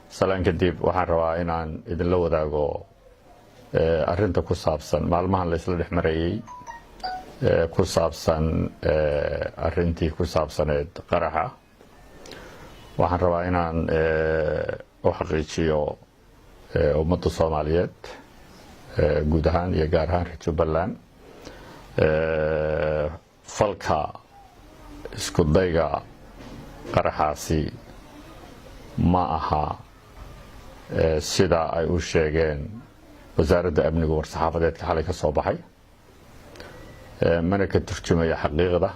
salaan kadib waxaan rabaa inaan idinla wadaago arrinta ku saabsan maalmahan la isla dhex marayay ku saabsan arrintii ku saabsaneed qaraxa. waxaan rabaa inaan u xaqiijiyo ummadda Soomaaliyeed guud ahaan iyo gaar ahaan reer Jubbaland falka isku dayga qaraxaasi ma aha sida ay u sheegeen wasaaradda amniga war-saxaafadeedka xalay ka soo baxay, mana ka turjumaya xaqiiqda,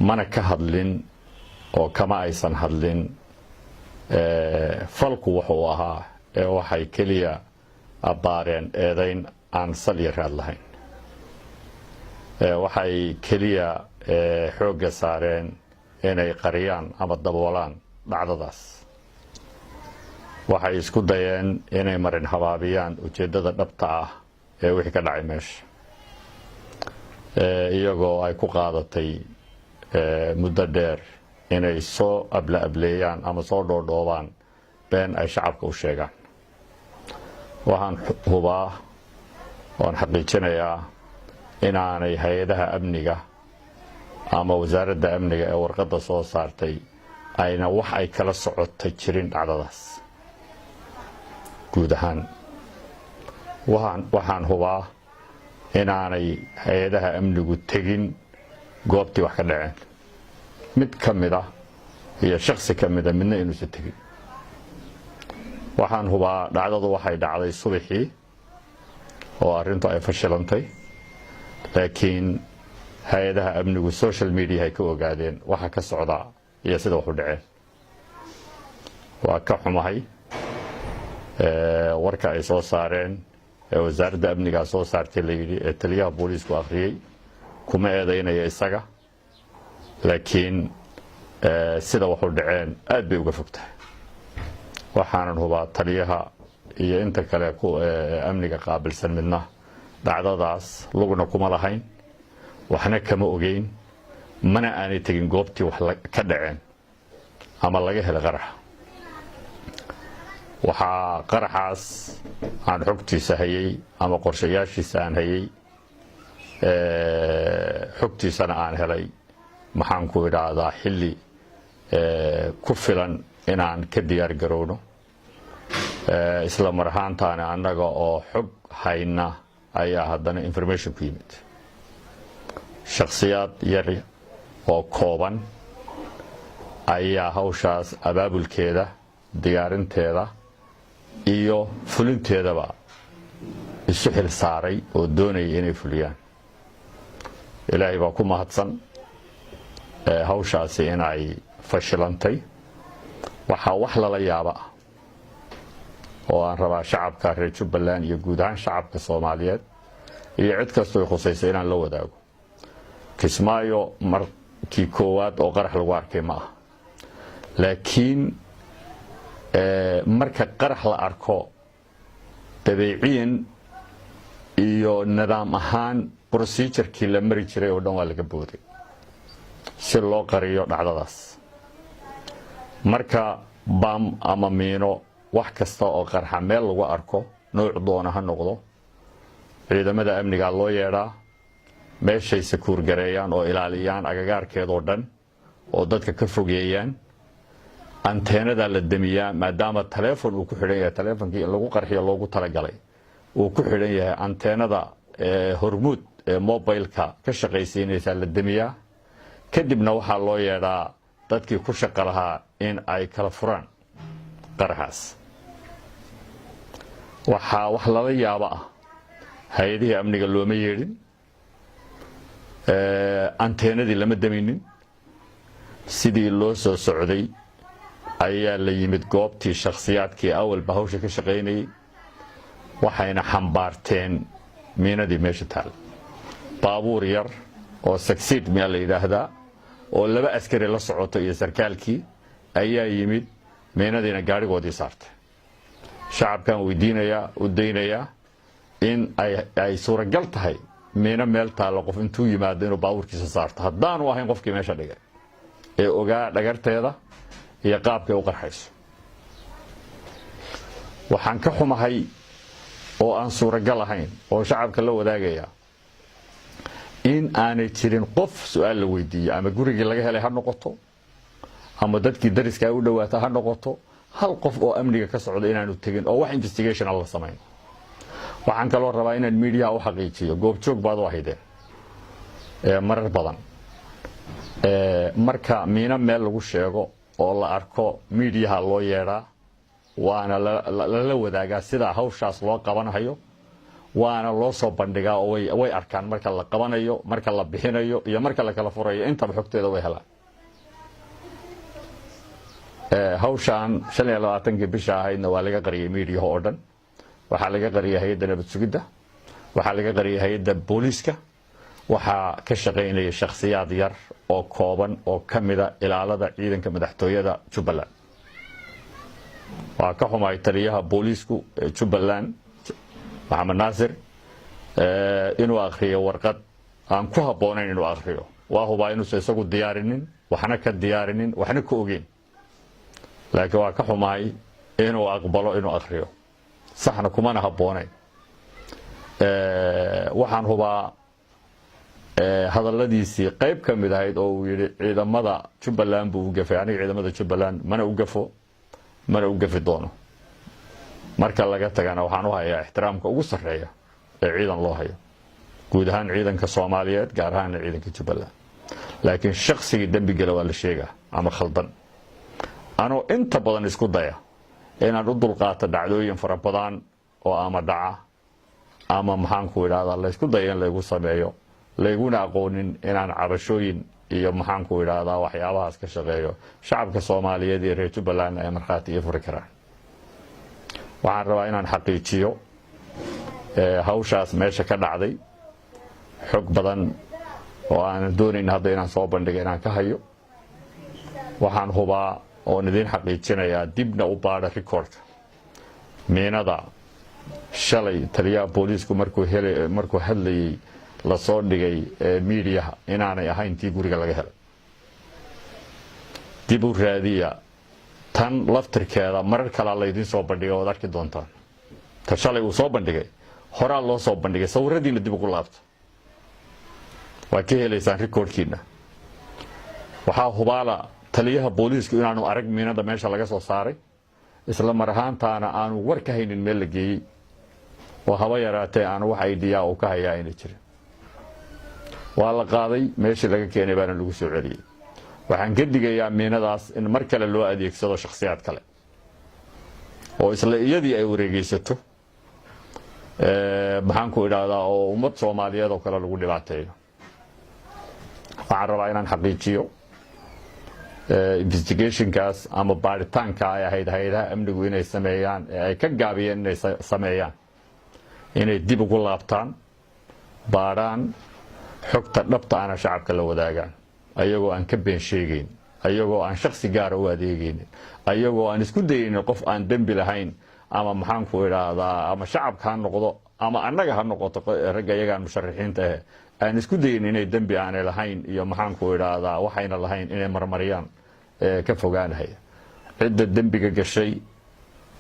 mana ka hadlin oo kama aysan hadlin falku wuxuu ahaa waxay keliya abbaareen eedayn aan sal iyo raad lahayn. waxay keliya xoogga saareen inay qariyaan ama daboolaan dhacdadaas. waxay isku dayeen inay marin habaabiyaan ujeeddada dhabta ah ee wixii ka dhacay meesha, iyagoo ay ku qaadatay muddo dheer inay soo ableeyaan ama soo dhoodhoobaan been ay shacabka u sheegaan. waxaan hubaa oon xaqiijinayaa inaanay hay-adaha amniga ama wasaaradda amniga ee warqadda soo saartay ayna wax ay kala socotay jirin dhacdadaas. guud ahaan waxaan hubaa inaanay hay-adaha amnigu tegin goobtii wax ka dhaceen, mid ka mida iyo shaksi ka mida midna inuusan tegin. waxaan hubaa dhacdadu waxay dhacday subaxii oo arrintu ay fashilantay, laakiin hay-adaha amnigu social media ay ka ogaadeen waxa ka socda iyo sida wax u dhaceen. waa ka xumahay warka ay soo saareen ee wasaaradda amniga soo saartay la yidhi ee taliyaha booliisku akhriyey kuma eedaynaya isaga, laakiin sida wax u dhaceen aad bay uga fogtahay. waxaanan hubaa taliyaha iyo inta kale amniga qaabilsan midna dhacdadaas lugna kuma lahayn, waxna kama ogeyn, mana aanay tegin goobtii wax ka dhaceen ama laga helay qaraxa. waxaa qaraxaas aan xogtiisa hayay ama qorshayaashiisa aan hayay, xogtiisana aan helay, maxaan ku idhaahdaa xilli ku filan inaan ka diyaar garowno, isla mar ahaantaana annaga oo xog hayna ayaa haddana information ku yimid. shakhsiyaad yar oo kooban ayaa hawshaas abaabulkeeda, diyaarinteeda iyo fulinteedaba isu xil saaray oo doonaya inay fuliyaan. ilaahay baa ku mahadsan hawshaasi in ay fashilantay. waxaa wax lala yaaba ah oo aan rabaa shacabka reer Jubbaland iyo guud ahaan shacabka Soomaaliyeed iyo cid kastoo ay khusaysa inaan la wadaago. Kismaayo markii koowaad oo qarax lagu arkay ma aha, laakiin marka qarax la arko dabeeciyan iyo nidaam ahaan procedure-kii la mari jiray oo dhan waa laga booday si loo qariyo dhacdadaas. marka bam ama miino wax kasta oo qarxa meel lagu arko nooc doona ha noqdo, ciidamada amniga loo yeedhaa, meeshay sakuur gareeyaan oo ilaaliyaan agagaarkeedoo dhan oo dadka ka fogeeyaan. anteenada la damiyaa maadaama taleefon uu ku xidhan yahay, taleefonkii in lagu qarxiyo loogu talagalay uu ku xidhan yahay, anteenada hormuud ee mobilka ka shaqaysiinaysa la damiyaa. kadibna waxaa loo yeedhaa dadkii ku shaqo lahaa in ay kala furaan qaraxaas. waxaa wax lala yaabo ah hay-adihii amniga looma yeedhin, anteenadii lama daminin. sidii loo soo socday ayaa la yimid goobtii shakhsiyaadkii awalba hawsha ka shaqaynayay, waxayna xambaarteen miinadii meesha taal. baabuur yar oo sagsiid miyaa la yidhaahdaa oo 2 askari la socoto iyo sarkaalkii ayaa yimid, miinadiina gaadhigoodii saartay. shacabkan weydiinayaa u daynayaa in ay suuragal tahay miino meel taalla qof intuu yimaado inuu baabuurkiisa saarto haddaanu ahayn qofkii meesha dhigay ee ogaa dhagarteeda iyo qaabkay u qarxayso. waxaan ka xumahay oo aan suuragal ahayn oo shacabka la wadaagaya in aanay jirin qof su'aal la weydiiyo ama gurigii laga helay ha noqoto ama dadkii dariska u dhawaata ha noqoto hal qof oo amniga ka socda inaanu tagin oo wax investigation la sameeyo waxaan kaloo rabaa inaan media u xaqiijiyo goobjoog baad u ahaydeen marar badan marka miina meel lagu sheego oo la arko media loo yeeraa waana la wadaagaa sida hawshaas loo qabanayo waana loo soo bandhigaa oo way arkaan marka la qabanayo marka la bixinayo iyo marka la kala furayo intaba xogteeda way helaan hawshan 25 bisha ahaydna waa laga qariyay media oo dhan waxa laga qariyay hay'adda nabad sugidda waxa laga qariyay hay'adda booliska waxa ka shaqeynaya shakhsiyaad yar oo kooban oo kamida ilaalada ciidanka madaxtooyada Jubbaland waa ka xumay taliyaha boolisku Jubbaland Maxamed Naasir inuu akhriyo warqad aan ku habboonayn inuu akhriyo waa huba inuu isagu diyaarinin waxna ka diyaarinin waxna ka ogeyn laakiin waa ka xumay inuu aqbalo inuu akhriyo saxna kuma habboonayn waxaan hubaa hadalladiisii qayb ka mid ahayd oo uu yiri ciidamada Jubbaland buu gafay aniga ciidamada Jubbaland mana u gafi doono marka laga tagana waxaan u hayaa ixtiraamka ugu sareeya ee ciidan loo hayo guud ahaan ciidanka Soomaaliyeed gaar ahaan ciidanka Jubbaland laakiin shakhsiga dambiga waa la sheegaa ama khaldan ano inta badan isku daya inaan u dulqaato dhacdooyin fara badan oo ama dhaca ama maxaan ku yiraahdaa la isku dayo in lagu sameeyo layguna aqoonin inaan cabashooyin iyo maxaan ku yiraahdaa waxyaabahaas ka shaqeeyo shacabka Soomaaliyeed ee reer Jubbaland ay marxaati iyo furi karaan waxaan rabaa inaan xaqiijiyo hawshaas meesha ka dhacday xog badan oo aan doonayn hadda inaan soo bandhigo inaan ka hayo waxaan hubaa oo idin xaqiijinayaa dibna u baadha recordka miinada shalay taliyaha boolisku markuu hadlayay la soo dhigay media inaanay ahayn tii guriga laga helay dib u raadiya tan laftirkeeda marar kale la idin soo bandhigay oo arki doontaan ta shalay uu soo bandhigay horaa loo soo bandhigay sawiradiina dib ugu laabta waa ka helaysaan recordkiina waxaa hubaala taliyaha boolisku inaanu arag miinada meesha laga soo saaray isla mar ahaantaana aanu war ka haynin meel la geeyay oo haba yaraatee aanu wax idea oo ka hayaa inay jirin waa la qaaday meeshii laga keenay baana lagu soo celiyay waxaan ka digayaa miinadaas in mar kale loo adeegsado shakhsiyaad kale oo isla iyadii ay wareegaysato maxaan ku idhaahdaa oo ummad Soomaaliyeed oo kale lagu dhibaateeyo waxaan rabaa inaan xaqiijiyo investigationkaas ama baaritaanka ay ahayd hay'adaha amnigu inay sameeyaan ay ka gaabiyeen inay sameeyaan inay dib ugu laabtaan baaraan xogta dhabta ana shacabka la wadaagaan ayagoo aan ka been sheegayn ayagoo aan shakhsi gaar ah u adeegayn ayagoo aan isku dayeen qof aan dambi lahayn ama maxaan ku idhaahdaa ama shacabka ha noqdo ama annaga ha noqoto rag ayaga musharaxiinta ah aan isku dayeen inay dambi aan lahayn iyo maxaan ku idhaahdaa waxayna lahayn inay marmariyaan ka fogaanahay cidda dambiga gashay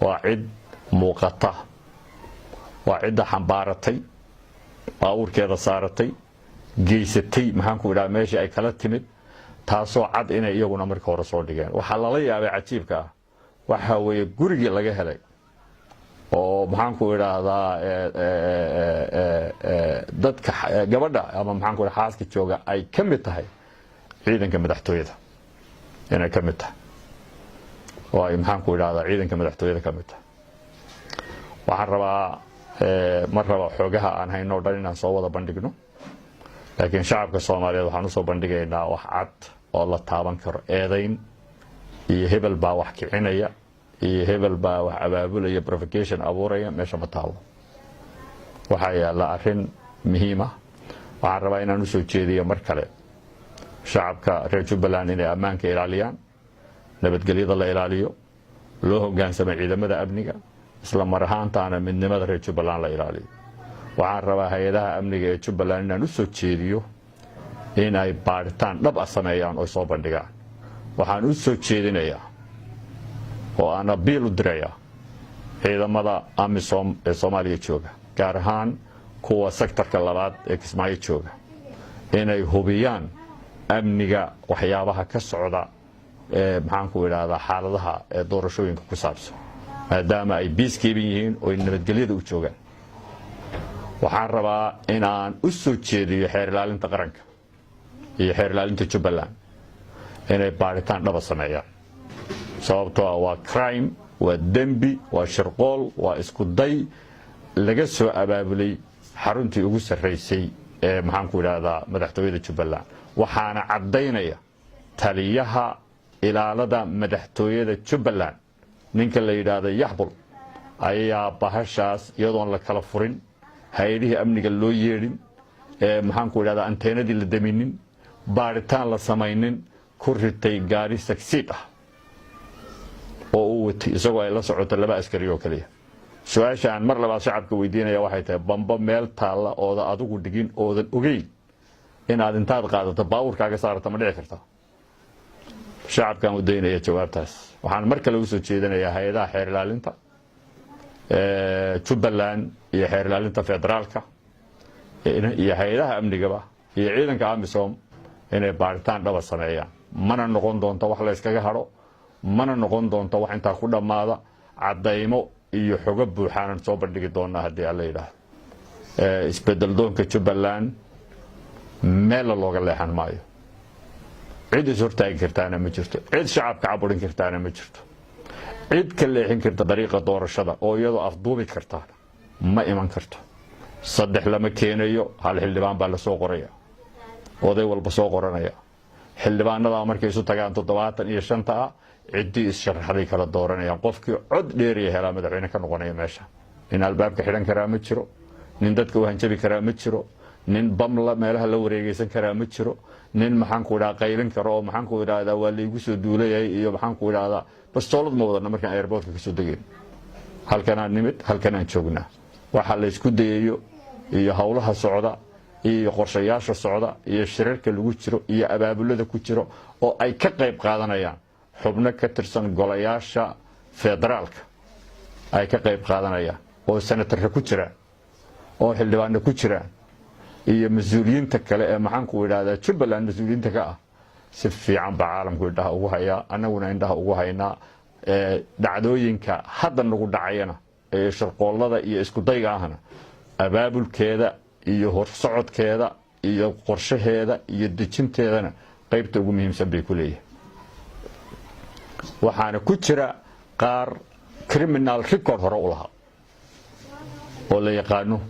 waa cid muuqata waa cid xambaaratay baawurkeeda saaratay geysatay maxaan ku idhaahdaa meeshii ay kala timid taasoo cad inay iyaguna markii hore soo dhigeen waxa la yaabay cajiibka waxa weeye gurigii laga helay oo maxaan ku idhaahdaa dadka gabadha ama maxaan ku idhaahdaa xaaska jooga ay ka mid tahay ciidanka madaxtooyada inay ka mid tahay oo ay maxaan ku idhaahdaa ciidanka madaxtooyada ka mid tahay waxaan rabaa mar raba xogaha aan hayno dhan inaan soo wada bandhigno laakiin shacabka Soomaaliyeed waxaan u soo bandhigaynaa wax cad oo la taaban karo eedayn iyo hebel baa wax kicinaya iyo hebel baa wax abaabulaya provocation abuuraya meesha ma taalo waxa yaala arrin muhiim ah waxaan rabaa inaan u soo jeediyo mar kale shacabka reer Jubbaland inay ammaanka ilaaliyaan nabadgelyada la ilaaliyo loo hoggaansamo ciidamada amniga isla mar ahaantaana midnimada reer Jubbaland la ilaaliyo waxaan rabaa hay'adaha amniga ee Jubbaland inaan u soo jeediyo in ay baaritaan dhab ah sameeyaan oo soo bandhigaan waxaan u soo jeedinayaa oo aan abiil u dirayaa ciidamada amisom ee Soomaaliya jooga gaar ahaan kuwa sektorka labaad ee Kismaayo jooga inay hubiyaan amniga waxyaabaha ka socda maxaan ku yiraahdaa xaaladaha doorashooyinka ku saabsan maadaama ay peacekeeping yihiin oo nabadgelyada u joogaan waxaan rabaa in aan u soo jeediyo xeer ilaalinta qaranka iyo xeer ilaalinta Jubbaland inay baaritaan dhab sameeyaan sababtoo ah waa crime waa dembi waa shirqool waa isku day laga soo abaabulay xaruntii ugu sareysay ee maxaan ku yiraahdaa madaxtooyada Jubbaland waxaana cadeynaya taliyaha ilaalada madaxtooyada Jubbaland ninka la yiraahdo Yaxbul ayaa bahashaas iyadoon la kala furin hay'adaha amniga loo yeedhin maxaan ku yiraahdaa anteenadii la daminin baaritaan la samaynin ku ritay gaari saksiid ah oo uu watay isagoo ay la socoto laba askari oo kaliya su'aasha aan mar labaad shacabka weydiinaya waxay tahay bamba meel taala oo adigu dhigin oodan ogeyn in aad intaad qaadato baawurkaaga saarto ma dhici kartaa shacabkan u daynaya jawaabtaas waxaan mar kale u soo jeedinayaa hay'adaha xeer ilaalinta Jubbaland iyo xeer ilaalinta federaalka iyo hay'adaha amnigaba iyo ciidanka amisom inay baaritaan dhab sameeyaan mana noqon doonto wax la iskaga haro mana noqon doonto wax inta ku dhamaada cadeymo iyo xogo buuxaan soo bandhigi doona hadii alla yiraahdo isbedel doonka Jubbaland meel looga leexan maayo cid is hortaagi kartaana ma jirto cid shacabka caburin kartaana ma jirto cid ka leexin karta dariiqa doorashada oo iyadoo afduubi karta ma iman karto saddex lama keenayo hal xildhibaan baa la soo qoraya oday walba soo qoranaya xildhibaanada markay isu tagaan 75 ah cidii is sharaxday kala dooranayaan qofkii cod dheer iyo hela madaxweyne ka noqonaya meesha in albaabka xiran karaa ma jiro nin dadka u hanjabi karaa ma jiro nin bamla meelaha la wareegaysan karaa ma jiro nin maxaan ku yiraahdaa qaylin karo oo maxaan ku yiraahdaa waa la igu soo duulayay iyo maxaan ku yiraahdaa bastoolad ma wadana markaan airportka ka soo degeen halkan aan nimid halkan aan joognaa waxa la isku dayayo iyo hawlaha socda iyo qorshayaasha socda iyo shirarka lagu jiro iyo abaabulada ku jiro oo ay ka qayb qaadanayaan xubno ka tirsan golayaasha federaalka ay ka qayb qaadanayaan oo senatarka ku jira oo xildhibaanada ku jira iyo mas'uuliyiinta kale ee maxaan ku yiraahdaa Jubbaland mas'uuliyiinta ka ah si fiican ba caalamku indhaha ugu haya anaguna indhaha ugu haynaa dhacdooyinka hadda nagu dhacayana ee shirqoolada iyo isku dayga ahna abaabulkeeda iyo horsocodkeeda iyo qorshaheeda iyo dejinteedana qaybta ugu muhiimsan bay ku leeyahay waxaana ku jira qaar criminal record hore u lahaa oo la yaqaano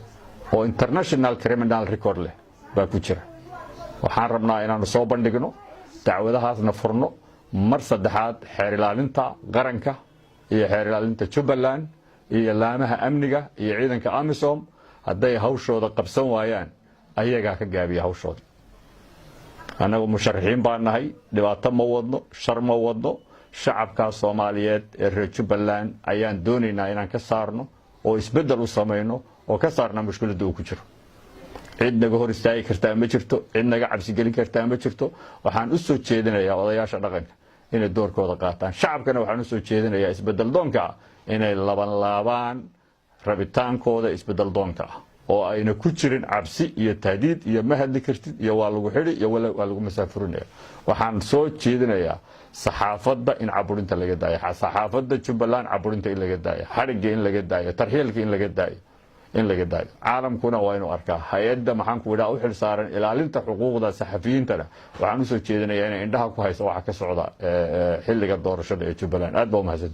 oo international criminal record leh baa ku jira waxaan rabnaa inaan soo bandhigno dacwadahaasna furno mar saddexaad xeer ilaalinta qaranka iyo xeer ilaalinta Jubbaland iyo laamaha amniga iyo ciidanka amisom hadday hawshooda qabsan waayaan ayaga ka gaabiya hawshooda anagu musharaxiin baan nahay dhibaato ma wadno shar ma wadno shacabka Soomaaliyeed ee reer Jubbaland ayaan doonaynaa inaan ka saarno oo isbedel u sameeyno oo ka saarna mushkiladda uu ku jiro cid naga hor istaagi kartaa ma jirto cid naga cabsi gelin kartaa ma jirto waxaan u soo jeedinayaa odayaasha dhaqanka inay doorkooda qaataan shacabkana waxaan u soo jeedinayaa isbedel doonka inay laban rabitaankooda isbedel doonka oo ayna ku jirin cabsi iyo taadiid iyo ma hadli kartid iyo waa lagu xiri iyo waa lagu masaafurinaya waxaan soo jeedinayaa saxaafadda in caburinta laga daayo saxaafadda Jubbaland caburinta in laga daayo xariga in laga daayo tarxiilka in laga daayo caalamkuna waa inuu arkaa hay'adda maxaan ku yiraahdaa u xil saaran ilaalinta xuquuqda saxafiyiintana waxaan u soo jeedinayaa inay indhaha ku hayso waxa ka socda xilliga doorashada ee Jubbaland aad baa u mahadsan